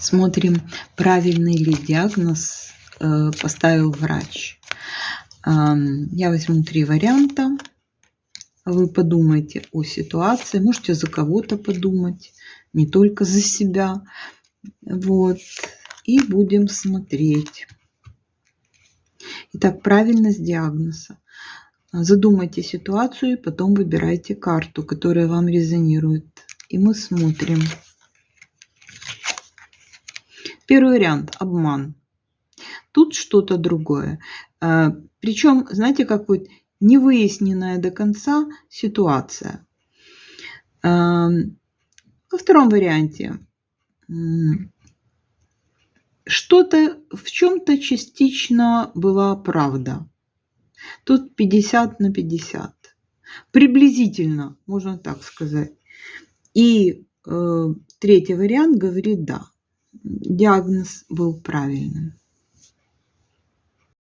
Смотрим, правильный ли диагноз поставил врач. Я возьму 3 варианта. Вы подумайте о ситуации, можете за кого-то подумать, не только за себя. Вот. И будем смотреть. Итак, правильность диагноза. Задумайте ситуацию и потом выбирайте карту, которая вам резонирует. И мы смотрим. Первый вариант – обман. Тут что-то другое. Причем, знаете, как вот невыясненная до конца ситуация. Во втором варианте что-то в чем-то частично была правда. Тут 50/50. Приблизительно, можно так сказать. И третий вариант говорит да. Диагноз был правильным.